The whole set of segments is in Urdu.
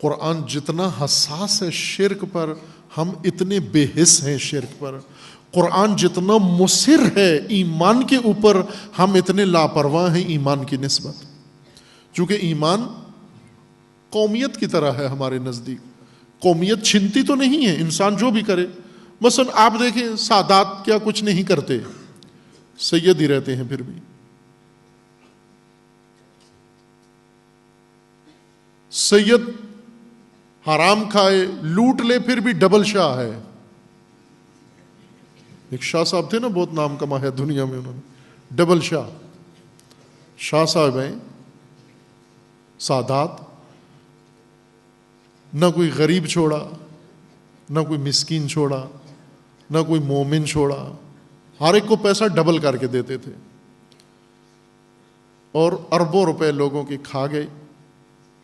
قرآن جتنا حساس ہے شرک پر، ہم اتنے بے حس ہیں شرک پر. قرآن جتنا مصر ہے ایمان کے اوپر، ہم اتنے لاپرواہ ہیں ایمان کی نسبت. چونکہ ایمان قومیت کی طرح ہے ہمارے نزدیک. قومیت چھنتی تو نہیں ہے، انسان جو بھی کرے. مثلا آپ دیکھیں سادات کیا کچھ نہیں کرتے، سید ہی رہتے ہیں پھر بھی. سید حرام کھائے لوٹ لے پھر بھی ڈبل شاہ ہے. ایک شاہ صاحب تھے نا، بہت نام کما ہے دنیا میں، انہوں نے ڈبل شاہ. شاہ صاحب ہیں سادات، نہ کوئی غریب چھوڑا، نہ کوئی مسکین چھوڑا، نہ کوئی مومن چھوڑا. ہر ایک کو پیسہ ڈبل کر کے دیتے تھے، اور اربوں روپے لوگوں کے کھا گئے،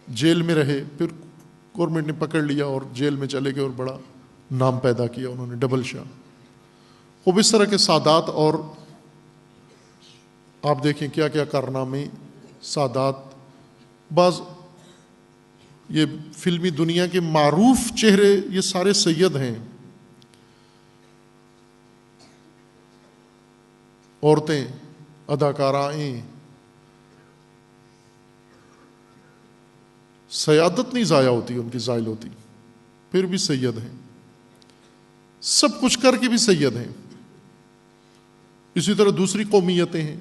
جیل میں رہے. پھر گورنمنٹ نے پکڑ لیا اور جیل میں چلے گئے اور بڑا نام پیدا کیا انہوں نے، ڈبل شاہ. خوب اس طرح کے سادات. اور آپ دیکھیں کیا کیا کارنامے سادات. بعض یہ فلمی دنیا کے معروف چہرے یہ سارے سید ہیں. عورتیں، اداکارائیں، سیادت نہیں ضائع ہوتی ان کی، زائل ہوتی، پھر بھی سید ہیں. سب کچھ کر کے بھی سید ہیں. اسی طرح دوسری قومیتیں ہیں،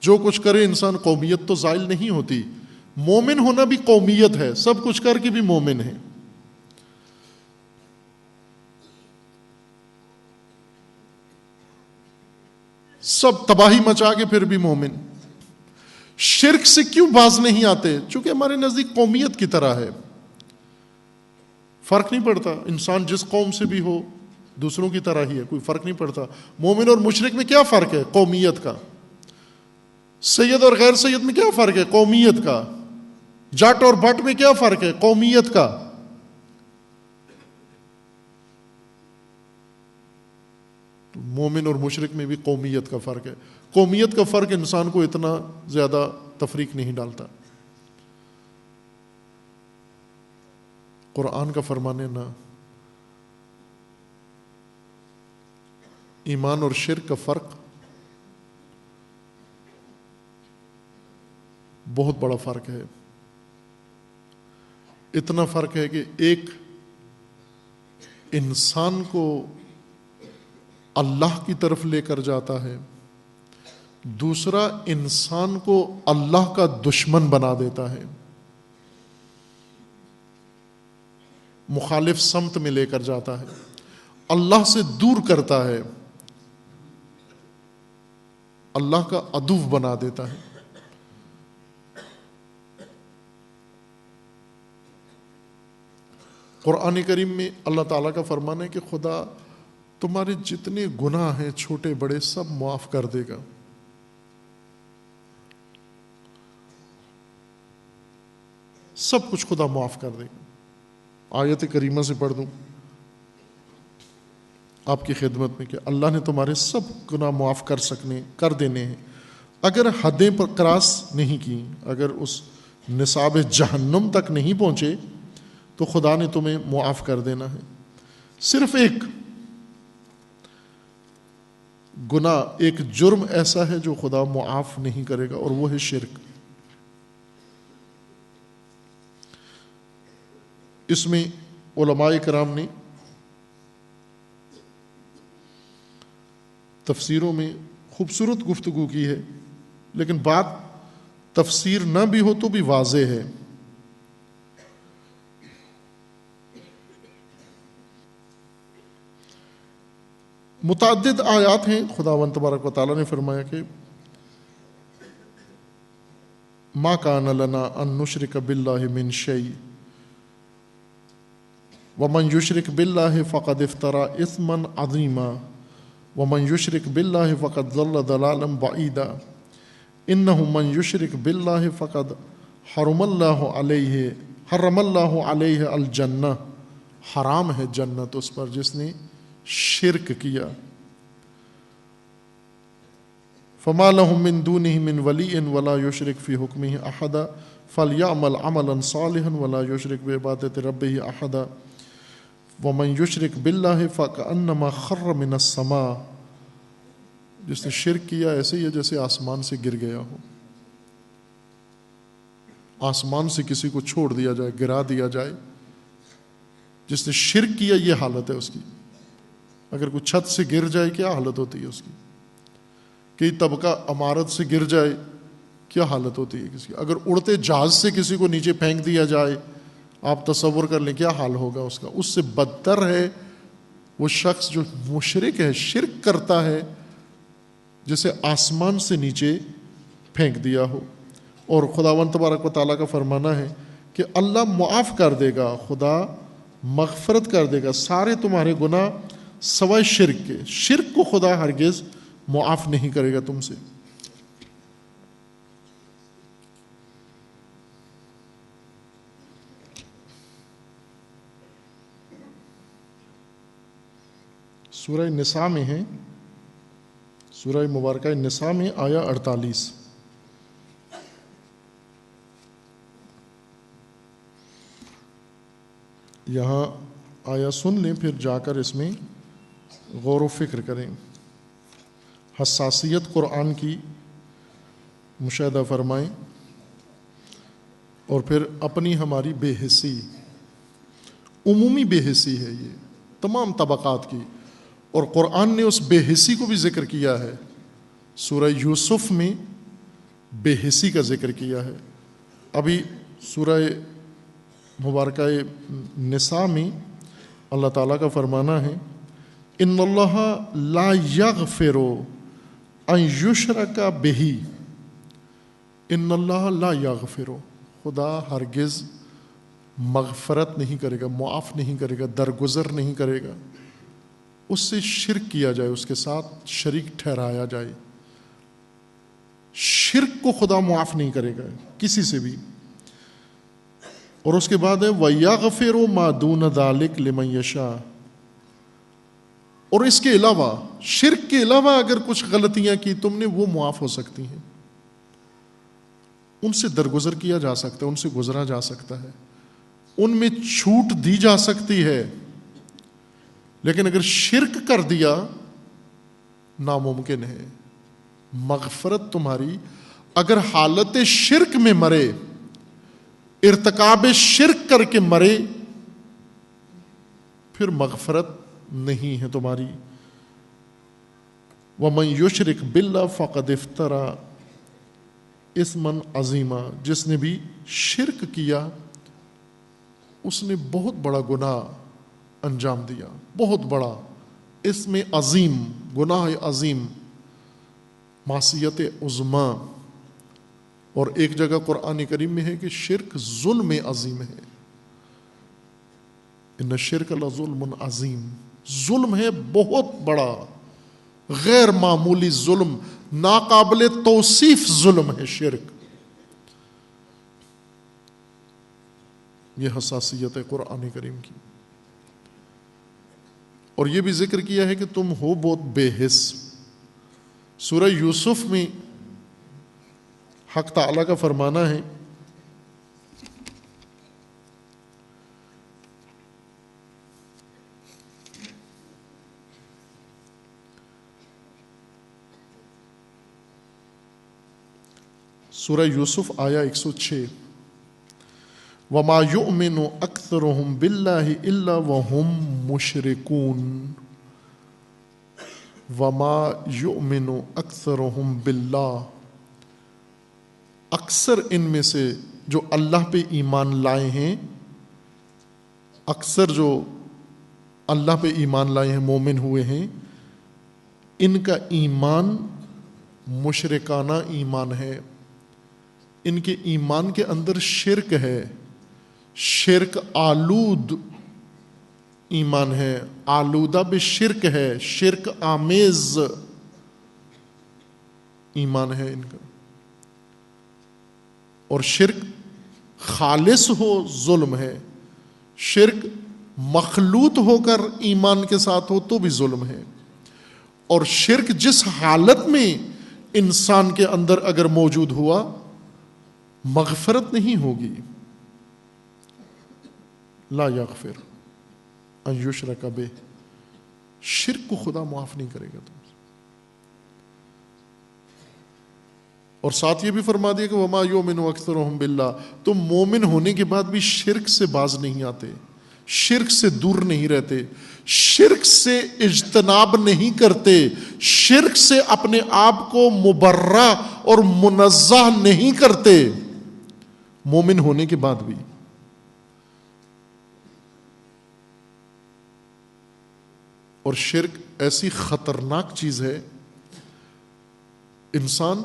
جو کچھ کرے انسان، قومیت تو زائل نہیں ہوتی. مومن ہونا بھی قومیت ہے، سب کچھ کر کے بھی مومن ہے. سب تباہی مچا کے پھر بھی مومن. شرک سے کیوں باز نہیں آتے؟ چونکہ ہمارے نزدیک قومیت کی طرح ہے. فرق نہیں پڑتا، انسان جس قوم سے بھی ہو دوسروں کی طرح ہی ہے، کوئی فرق نہیں پڑتا. مومن اور مشرک میں کیا فرق ہے؟ قومیت کا. سید اور غیر سید میں کیا فرق ہے؟ قومیت کا. جٹ اور بٹ میں کیا فرق ہے؟ قومیت کا. تو مومن اور مشرک میں بھی قومیت کا فرق ہے. قومیت کا فرق انسان کو اتنا زیادہ تفریق نہیں ڈالتا. قرآن کا فرمان ہے نا، ایمان اور شرک کا فرق بہت بڑا فرق ہے. اتنا فرق ہے کہ ایک انسان کو اللہ کی طرف لے کر جاتا ہے، دوسرا انسان کو اللہ کا دشمن بنا دیتا ہے، مخالف سمت میں لے کر جاتا ہے، اللہ سے دور کرتا ہے، اللہ کا عدو بنا دیتا ہے. قرآن کریم میں اللہ تعالیٰ کا فرمان ہے کہ خدا تمہارے جتنے گناہ ہیں چھوٹے بڑے سب معاف کر دے گا. سب کچھ خدا معاف کر دے گا. آیت کریمہ سے پڑھ دوں آپ کی خدمت میں کہ اللہ نے تمہارے سب گناہ معاف کر دینے ہیں اگر حدیں پر کراس نہیں کی، اگر اس نصاب جہنم تک نہیں پہنچے تو خدا نے تمہیں معاف کر دینا ہے. صرف ایک گناہ، ایک جرم ایسا ہے جو خدا معاف نہیں کرے گا، اور وہ ہے شرک. اس میں علماء کرام نے تفسیروں میں خوبصورت گفتگو کی ہے، لیکن بات تفسیر نہ بھی ہو تو بھی واضح ہے. متعدد آیات ہیں. خداوند تبارک و تعالیٰ نے فرمایا کہ ما کان لنا ان نشرک باللہ من شیء ومن یشرک باللہ فقد افترى اثما عظیما ومن یشرک باللہ فقد ضل ضلالا بعیدا انہ من یشرک باللہ فقد حرم اللہ علیہ الجنہ، حرام ہے جنت اس پر جس نے شرک کیا. فما لهم من دونه من ولي ولا يشرك في حكمه احدا فليعمل عملا صالحا ولا يشرك بعبادة ربه احدا ومن يشرك بالله فكأنما خر من السماء. جس نے شرک کیا ایسے ہی ہے جیسے آسمان سے گر گیا ہو. آسمان سے کسی کو چھوڑ دیا جائے, گرا دیا جائے. جس نے شرک کیا یہ حالت ہے اس کی. اگر کوئی چھت سے گر جائے کیا حالت ہوتی ہے اس کی؟ کئی طبقہ عمارت سے گر جائے کیا حالت ہوتی ہے کسی کی؟ اگر اڑتے جہاز سے کسی کو نیچے پھینک دیا جائے آپ تصور کر لیں کیا حال ہوگا اس کا. اس سے بدتر ہے وہ شخص جو مشرک ہے, شرک کرتا ہے, جسے آسمان سے نیچے پھینک دیا ہو. اور خداوند تبارک و تعالیٰ کا فرمانا ہے کہ اللہ معاف کر دے گا, خدا مغفرت کر دے گا سارے تمہارے گناہ سوائے شرک کے. شرک کو خدا ہرگز معاف نہیں کرے گا تم سے. سورہ نساء میں ہے, سورہ مبارکہ نساء میں آیا 48. یہاں آیا سن لیں پھر جا کر اس میں غور و فکر کریں. حساسیت قرآن کی مشاہدہ فرمائیں اور پھر اپنی ہماری بے حسی, عمومی بے حسی ہے یہ تمام طبقات کی, اور قرآن نے اس بے حسی کو بھی ذکر کیا ہے. سورہ یوسف میں بے حسی کا ذکر کیا ہے. ابھی سورہ مبارکہ نساء میں اللہ تعالیٰ کا فرمانا ہے ان اللہ لا یغفر ان یشرک بہ. ان اللہ لا یغفر, خدا ہرگز مغفرت نہیں کرے گا, معاف نہیں کرے گا, درگزر نہیں کرے گا اس سے شرک کیا جائے, اس کے ساتھ شریک ٹھہرایا جائے. شرک کو خدا معاف نہیں کرے گا کسی سے بھی. اور اس کے بعد ہے وَيَغْفِرُ مَا دُونَ ذَلِكَ لِمَن يَشَاءُ. اور اس کے علاوہ, شرک کے علاوہ اگر کچھ غلطیاں کی تم نے وہ معاف ہو سکتی ہیں, ان سے درگزر کیا جا سکتا ہے, ان سے گزرا جا سکتا ہے, ان میں چھوٹ دی جا سکتی ہے. لیکن اگر شرک کر دیا ناممکن ہے. مغفرت تمہاری اگر حالت شرک میں مرے, ارتکاب شرک کر کے مرے, پھر مغفرت نہیں ہے تمہاری. وَمَن يُشْرِكْ بِاللَّهِ فَقَدِ افْتَرَى اِثْمًا عَظِيمًا. جس نے بھی شرک کیا اس نے بہت بڑا گناہ انجام دیا, بہت بڑا اسم عظیم, گناہ عظیم, معصیت عظمیٰ. اور ایک جگہ قرآن کریم میں ہے کہ شرک ظلم عظیم ہے. ان الشرک لظلم عظیم, ظلم ہے بہت بڑا, غیر معمولی ظلم, ناقابل توصیف ظلم ہے شرک. یہ حساسیت ہے قرآن کریم کی. اور یہ بھی ذکر کیا ہے کہ تم ہو بہت بے حس. سورہ یوسف میں حق تعالیٰ کا فرمانا ہے سورہ یوسف آیا 106 وَمَا يُؤْمِنُ أَكْثَرُهُمْ بِاللَّهِ إِلَّا وَهُمْ مُشْرِكُونَ. وَمَا يُؤْمِنُ أَكْثَرُهُمْ بِاللَّهِ, اکثر ان میں سے جو اللہ پہ ایمان لائے ہیں, اکثر جو اللہ پہ ایمان لائے ہیں, مومن ہوئے ہیں, ان کا ایمان مشرکانہ ایمان ہے. ان کے ایمان کے اندر شرک ہے, شرک آلود ایمان ہے, آلودہ بشرک ہے, شرک آمیز ایمان ہے ان کا. اور شرک خالص ہو ظلم ہے, شرک مخلوط ہو کر ایمان کے ساتھ ہو تو بھی ظلم ہے. اور شرک جس حالت میں انسان کے اندر اگر موجود ہوا مغفرت نہیں ہوگی. لا یغفر ان یشرک بہ، شرک کو خدا معاف نہیں کرے گا تم سے. اور ساتھ یہ بھی فرما دیا کہ وما یؤمن اکثرهم باللہ، تم مومن ہونے کے بعد بھی شرک سے باز نہیں آتے، شرک سے دور نہیں رہتے، شرک سے اجتناب نہیں کرتے، شرک سے اپنے آپ کو مبرہ اور منزہ نہیں کرتے مومن ہونے کے بعد بھی. اور شرک ایسی خطرناک چیز ہے، انسان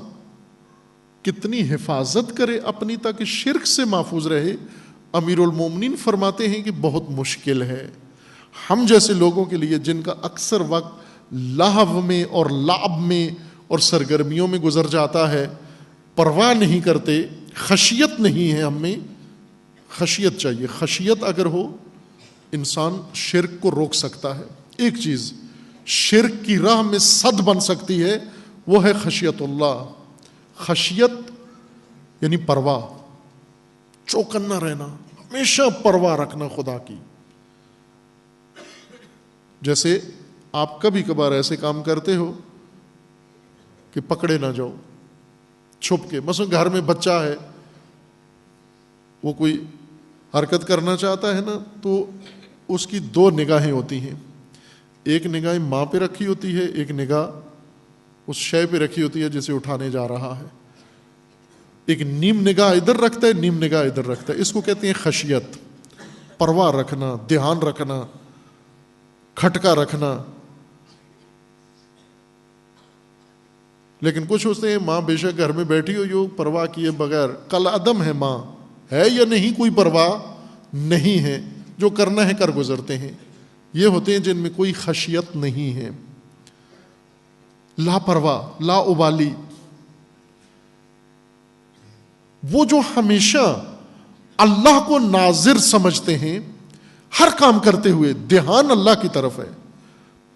کتنی حفاظت کرے اپنی تاکہ شرک سے محفوظ رہے. امیر المومنین فرماتے ہیں کہ بہت مشکل ہے ہم جیسے لوگوں کے لیے جن کا اکثر وقت لہو میں اور لعب میں اور سرگرمیوں میں گزر جاتا ہے، پرواہ نہیں کرتے، خشیت نہیں ہے ہم میں. خشیت چاہیے، خشیت اگر ہو انسان شرک کو روک سکتا ہے. ایک چیز شرک کی راہ میں صد بن سکتی ہے، وہ ہے خشیت اللہ. خشیت یعنی پرواہ، چوکنا رہنا، ہمیشہ پرواہ رکھنا خدا کی. جیسے آپ کبھی کبھار ایسے کام کرتے ہو کہ پکڑے نہ جاؤ چھپ کے. مثلا گھر میں بچہ ہے، وہ کوئی حرکت کرنا چاہتا ہے نا، تو اس کی دو نگاہیں ہوتی ہیں. ایک نگاہ ماں پہ رکھی ہوتی ہے، ایک نگاہ اس شے پہ رکھی ہوتی ہے جسے اٹھانے جا رہا ہے. ایک نیم نگاہ ادھر رکھتا ہے، نیم نگاہ ادھر رکھتا ہے. اس کو کہتے ہیں خشیت، پرواہ رکھنا، دھیان رکھنا، کھٹکا رکھنا. لیکن کچھ ہوتے ہیں ماں بے شک گھر میں بیٹھی ہو پرواہ کیے بغیر، کل عدم ہے، ماں ہے یا نہیں کوئی پرواہ نہیں ہے، جو کرنا ہے کر گزرتے ہیں. یہ ہوتے ہیں جن میں کوئی خشیت نہیں ہے، لاپرواہ، لا ابالی. وہ جو ہمیشہ اللہ کو ناظر سمجھتے ہیں ہر کام کرتے ہوئے، دھیان اللہ کی طرف ہے،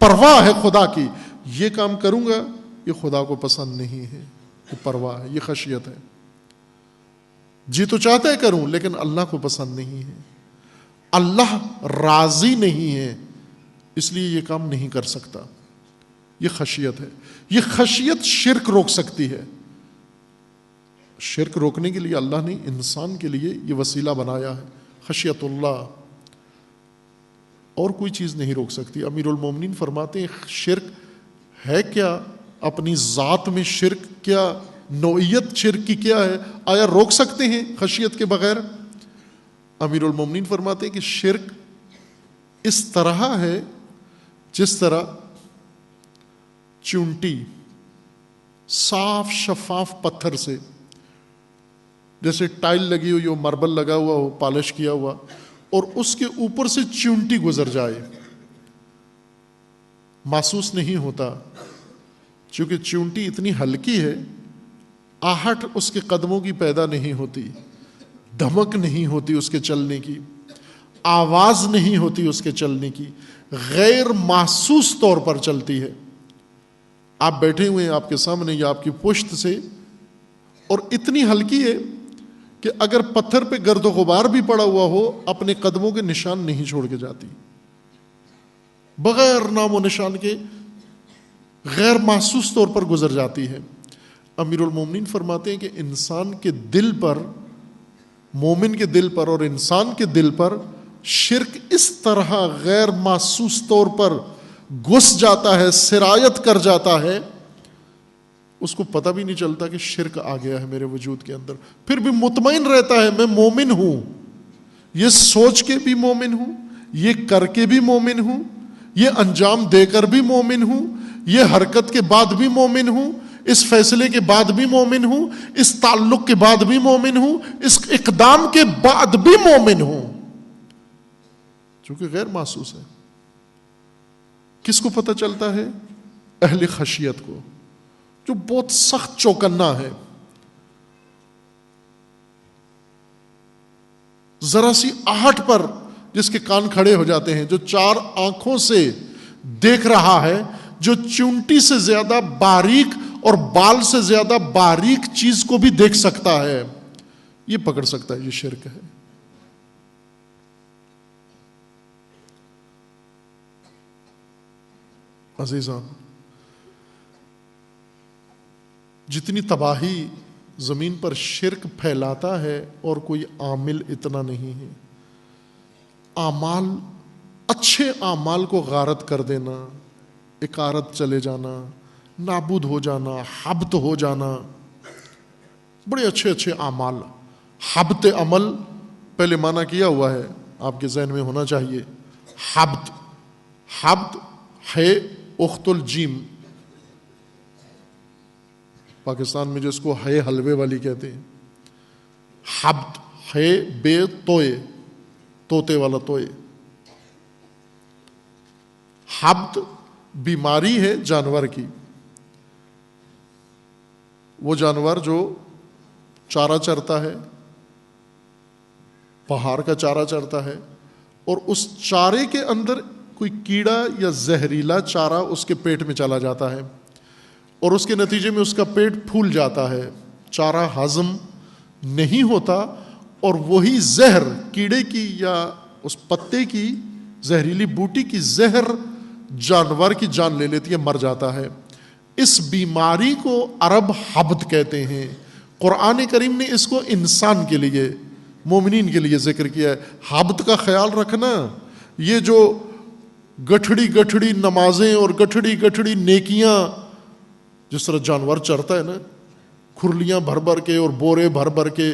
پرواہ ہے خدا کی. یہ کام کروں گا یہ خدا کو پسند نہیں ہے، یہ پرواہ ہے، یہ خشیت ہے. جی تو چاہتا ہے کروں لیکن اللہ کو پسند نہیں ہے، اللہ راضی نہیں ہے، اس لیے یہ کام نہیں کر سکتا. یہ خشیت ہے. یہ خشیت شرک روک سکتی ہے. شرک روکنے کے لیے اللہ نے انسان کے لیے یہ وسیلہ بنایا ہے، خشیت اللہ. اور کوئی چیز نہیں روک سکتی. امیر المومنین فرماتے ہیں شرک ہے کیا، اپنی ذات میں شرک کیا، نوعیت شرک کی کیا ہے، آیا روک سکتے ہیں خشیت کے بغیر؟ امیر المومنین فرماتے ہیں کہ شرک اس طرح ہے جس طرح چونٹی صاف شفاف پتھر سے، جیسے ٹائل لگی ہوئی ہو، ماربل لگا ہوا ہو، پالش کیا ہوا، اور اس کے اوپر سے چونٹی گزر جائے، محسوس نہیں ہوتا، چونکہ چونٹی اتنی ہلکی ہے، آہٹ اس کے قدموں کی پیدا نہیں ہوتی، دھمک نہیں ہوتی اس کے چلنے کی، آواز نہیں ہوتی اس کے چلنے کی، غیر محسوس طور پر چلتی ہے. آپ بیٹھے ہوئے ہیں آپ کے سامنے یا آپ کی پشت سے، اور اتنی ہلکی ہے کہ اگر پتھر پہ گرد و غبار بھی پڑا ہوا ہو اپنے قدموں کے نشان نہیں چھوڑ کے جاتی، بغیر نام و نشان کے غیر محسوس طور پر گزر جاتی ہے. امیر المومنین فرماتے ہیں کہ انسان کے دل پر، مومن کے دل پر اور انسان کے دل پر شرک اس طرح غیر محسوس طور پر گھس جاتا ہے، سرایت کر جاتا ہے، اس کو پتہ بھی نہیں چلتا کہ شرک آ گیا ہے میرے وجود کے اندر. پھر بھی مطمئن رہتا ہے میں مومن ہوں، یہ سوچ کے بھی مومن ہوں، یہ کر کے بھی مومن ہوں، یہ انجام دے کر بھی مومن ہوں، یہ حرکت کے بعد بھی مومن ہوں، اس فیصلے کے بعد بھی مومن ہوں، اس تعلق کے بعد بھی مومن ہوں، اس اقدام کے بعد بھی مومن ہوں، چونکہ غیر محسوس ہے. کس کو پتہ چلتا ہے؟ اہل خشیت کو، جو بہت سخت چوکنا ہے. ذرا سی آہٹ پر جس کے کان کھڑے ہو جاتے ہیں، جو چار آنکھوں سے دیکھ رہا ہے، جو چونٹی سے زیادہ باریک اور بال سے زیادہ باریک چیز کو بھی دیکھ سکتا ہے، یہ پکڑ سکتا ہے، یہ شرک ہے۔ عزیزان، جتنی تباہی زمین پر شرک پھیلاتا ہے اور کوئی عامل اتنا نہیں ہے۔ اعمال، اچھے اعمال کو غارت کر دینا، اکارت چلے جانا، نابود ہو جانا، حبط ہو جانا، بڑے اچھے اچھے اعمال۔ حبط عمل پہلے معنی کیا ہوا ہے، آپ کے ذہن میں ہونا چاہیے۔ حبط، حبط ہے اخت الجیم، پاکستان میں جس کو ہے حلوے والی کہتے ہیں۔ حبط ہے بے توئے، طوطے والا توئے۔ حبط بیماری ہے جانور کی، وہ جانور جو چارہ چرتا ہے، پہاڑ کا چارہ چرتا ہے، اور اس چارے کے اندر کوئی کیڑا یا زہریلا چارہ اس کے پیٹ میں چلا جاتا ہے، اور اس کے نتیجے میں اس کا پیٹ پھول جاتا ہے، چارہ ہضم نہیں ہوتا، اور وہی زہر کیڑے کی یا اس پتے کی، زہریلی بوٹی کی زہر جانور کی جان لے لیتی ہے، مر جاتا ہے۔ اس بیماری کو عرب حبط کہتے ہیں۔ قرآن کریم نے اس کو انسان کے لیے، مومنین کے لیے ذکر کیا ہے۔ حبط کا خیال رکھنا، یہ جو گٹھڑی گٹھڑی نمازیں اور گٹھڑی گٹھڑی نیکیاں، جس طرح جانور چرتا ہے نا، کھرلیاں بھر بھر کے اور بورے بھر بھر کے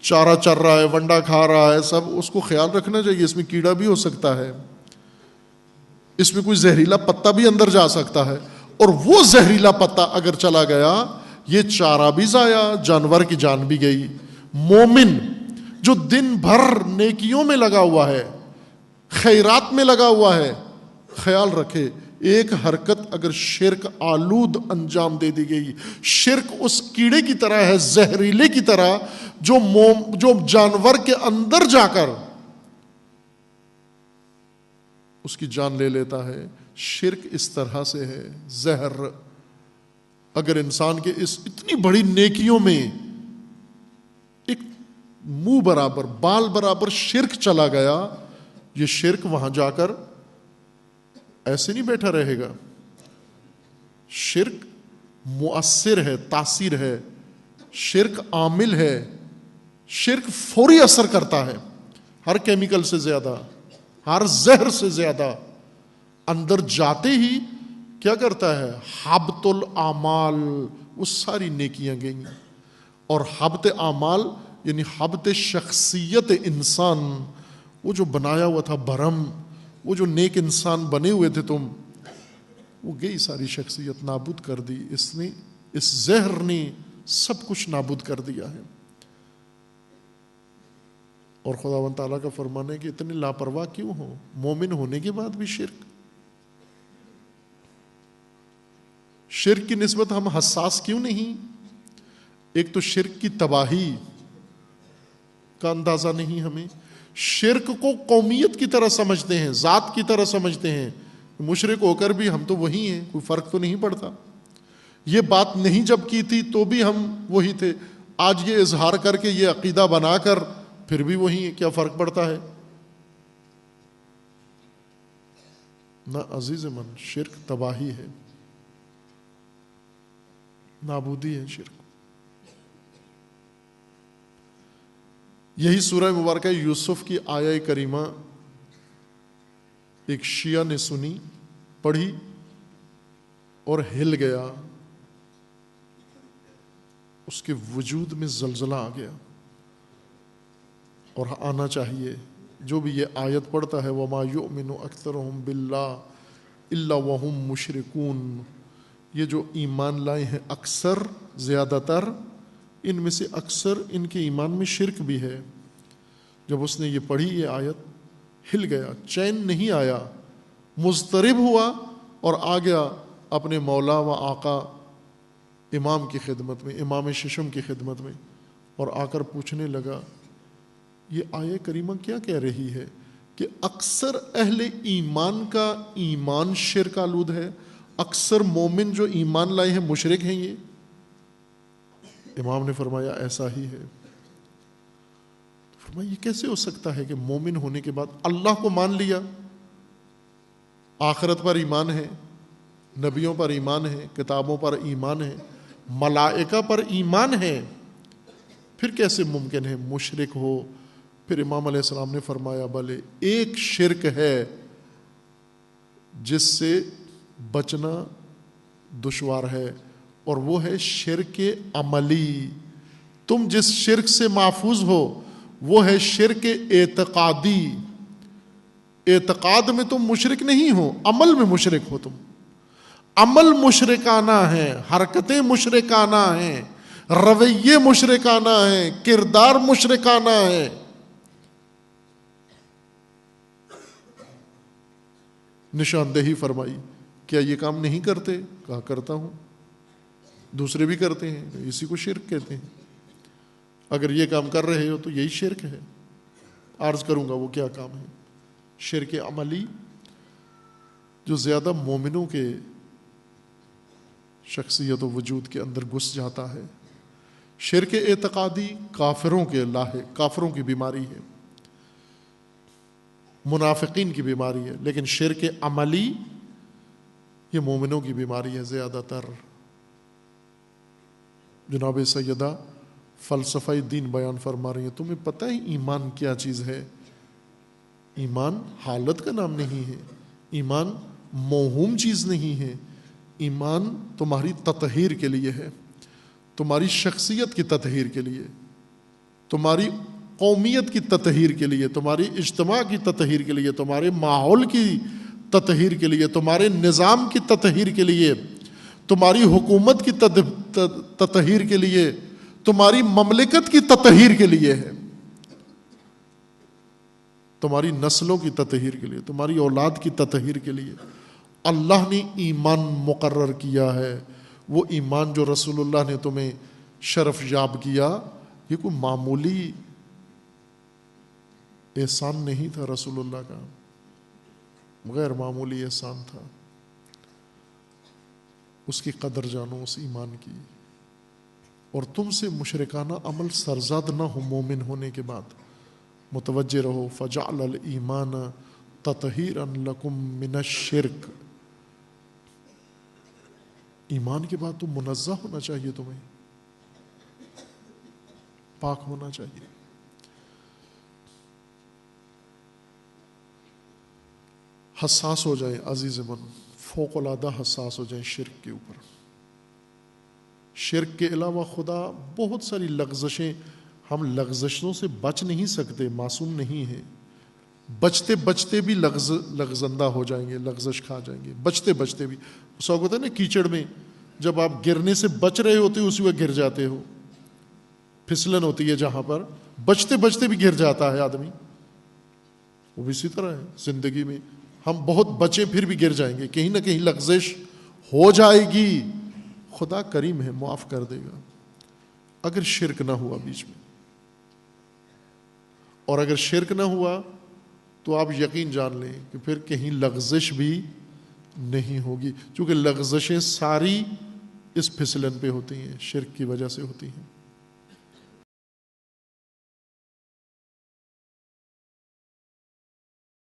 چارہ چر رہا ہے، ونڈا کھا رہا ہے، سب اس کو خیال رکھنا چاہیے، اس میں کیڑا بھی ہو سکتا ہے، اس میں کوئی زہریلا پتا بھی اندر جا سکتا ہے، اور وہ زہریلا پتا اگر چلا گیا، یہ چارہ بھی ضائع، جانور کی جان بھی گئی۔ مومن جو دن بھر نیکیوں میں لگا ہوا ہے، خیرات میں لگا ہوا ہے، خیال رکھے ایک حرکت اگر شرک آلود انجام دے دی گئی، شرک اس کیڑے کی طرح ہے، زہریلے کی طرح، جو جانور کے اندر جا کر اس کی جان لے لیتا ہے۔ شرک اس طرح سے ہے، زہر۔ اگر انسان کے اس اتنی بڑی نیکیوں میں ایک منہ برابر، بال برابر شرک چلا گیا، یہ شرک وہاں جا کر ایسے نہیں بیٹھا رہے گا۔ شرک مؤثر ہے، تاثیر ہے، شرک عامل ہے، شرک فوری اثر کرتا ہے، ہر کیمیکل سے زیادہ، ہر زہر سے زیادہ اندر جاتے ہی کیا کرتا ہے؟ حبط الاعمال، وہ ساری نیکیاں گئیں۔ اور حبط اعمال یعنی حبط شخصیت انسان، وہ جو بنایا ہوا تھا بھرم، وہ جو نیک انسان بنے ہوئے تھے تم، وہ گئی ساری شخصیت، نابود کر دی اس نے، اس زہر نے سب کچھ نابود کر دیا ہے۔ اور خداوند تعالیٰ کا فرمان ہے کہ اتنے لاپرواہ کیوں ہو، مومن ہونے کے بعد بھی شرک۔ شرک کی نسبت ہم حساس کیوں نہیں؟ ایک تو شرک کی تباہی کا اندازہ نہیں ہمیں، شرک کو قومیت کی طرح سمجھتے ہیں، ذات کی طرح سمجھتے ہیں، مشرک ہو کر بھی ہم تو وہی ہیں، کوئی فرق تو نہیں پڑتا۔ یہ بات نہیں جب کی تھی تو بھی ہم وہی تھے، آج یہ اظہار کر کے، یہ عقیدہ بنا کر پھر بھی وہی ہیں، کیا فرق پڑتا ہے؟ نہ عزیز من، شرک تباہی ہے، نابودی ہے شرک۔ یہی سورہ مبارکہ یوسف کی آیہ کریمہ ایک شیعہ نے سنی، پڑھی اور ہل گیا، اس کے وجود میں زلزلہ آ گیا، اور آنا چاہیے۔ جو بھی یہ آیت پڑھتا ہے وَمَا يُؤْمِنُ أَكْثَرُهُمْ بِاللَّهِ إِلَّا وَهُمْ مُشْرِكُونَ، یہ جو ایمان لائے ہیں اکثر، زیادہ تر، ان میں سے اکثر ان کے ایمان میں شرک بھی ہے۔ جب اس نے یہ پڑھی یہ آیت، ہل گیا، چین نہیں آیا، مضطرب ہوا، اور آ گیا اپنے مولا و آقا امام کی خدمت میں، امام ششم کی خدمت میں، اور آ کر پوچھنے لگا یہ آیہ کریمہ کیا کہہ رہی ہے کہ اکثر اہل ایمان کا ایمان شرک آلود ہے، اکثر مومن جو ایمان لائے ہیں مشرک ہیں یہ؟ امام نے فرمایا ایسا ہی ہے. فرمایا یہ کیسے ہو سکتا ہے کہ مومن ہونے کے بعد اللہ کو مان لیا, آخرت پر ایمان ہے, نبیوں پر ایمان ہے, کتابوں پر ایمان ہے, ملائکہ پر ایمان ہے, پھر کیسے ممکن ہے مشرک ہو؟ پھر امام علیہ السلام نے فرمایا بھلے ایک شرک ہے جس سے بچنا دشوار ہے, اور وہ ہے شرک عملی. تم جس شرک سے محفوظ ہو وہ ہے شرک اعتقادی. اعتقاد میں تم مشرک نہیں ہو, عمل میں مشرک ہو. تم عمل مشرکانہ ہے, حرکتیں مشرکانہ ہیں, رویے مشرکانہ ہیں, کردار مشرکانہ ہے. نشاندہی فرمائی, کیا یہ کام نہیں کرتے؟ کہا کرتا ہوں. دوسرے بھی کرتے ہیں, اسی کو شرک کہتے ہیں. اگر یہ کام کر رہے ہو تو یہی شرک ہے. عرض کروں گا وہ کیا کام ہے. شرک عملی جو زیادہ مومنوں کے شخصیت و وجود کے اندر گھس جاتا ہے. شرک اعتقادی کافروں کے کافروں کی بیماری ہے, منافقین کی بیماری ہے. لیکن شرک عملی یہ مومنوں کی بیماری ہے زیادہ تر. جناب سیدہ فلسفہ دین بیان فرما رہی ہیں, تمہیں پتہ ہے ایمان کیا چیز ہے؟ ایمان حالت کا نام نہیں ہے, ایمان موہوم چیز نہیں ہے. ایمان تمہاری تطہیر کے لیے ہے, تمہاری شخصیت کی تطہیر کے لیے, تمہاری قومیت کی تطہیر کے لیے, تمہاری اجتماع کی تطہیر کے لیے, تمہارے ماحول کی تطہیر کے لیے, تمہارے نظام کی تطہیر کے لیے, تمہاری حکومت کی تطہیر کے لیے, تمہاری مملکت کی تطہیر کے لیے ہے, تمہاری نسلوں کی تطہیر کے لیے, تمہاری اولاد کی تطہیر کے لیے. اللہ نے ایمان مقرر کیا ہے. وہ ایمان جو رسول اللہ نے تمہیں شرف یاب کیا, یہ کوئی معمولی احسان نہیں تھا رسول اللہ کا, غیر معمولی احسان تھا. اس کی قدر جانو, اس ایمان کی. اور تم سے مشرکانہ عمل سرزاد نہ ہو مومن ہونے کے بعد. متوجہ رہو. فجعل الایمان تطہیرا لکم من الشرک. ایمان کے بعد تم منزہ ہونا چاہیے, تمہیں پاک ہونا چاہیے. حساس ہو جائیں عزیز من, فوق العادہ حساس ہو جائیں شرک کے اوپر. شرک کے علاوہ خدا بہت ساری لغزشیں, ہم لغزشوں سے بچ نہیں سکتے, معصوم نہیں ہیں. بچتے بچتے بھی لغزندہ ہو جائیں گے, لغزش کھا جائیں گے, بچتے بچتے بھی. اس وقت ہوتا ہے نا کیچڑ میں جب آپ گرنے سے بچ رہے ہوتے ہو اسی وقت گر جاتے ہو, پھسلن ہوتی ہے جہاں پر, بچتے بچتے بھی گر جاتا ہے آدمی. وہ بھی اسی طرح ہے زندگی میں, ہم بہت بچے پھر بھی گر جائیں گے, کہیں نہ کہیں لغزش ہو جائے گی. خدا کریم ہے, معاف کر دے گا اگر شرک نہ ہوا بیچ میں. اور اگر شرک نہ ہوا تو آپ یقین جان لیں کہ پھر کہیں لغزش بھی نہیں ہوگی, کیونکہ لغزشیں ساری اس پھسلن پہ ہوتی ہیں, شرک کی وجہ سے ہوتی ہیں.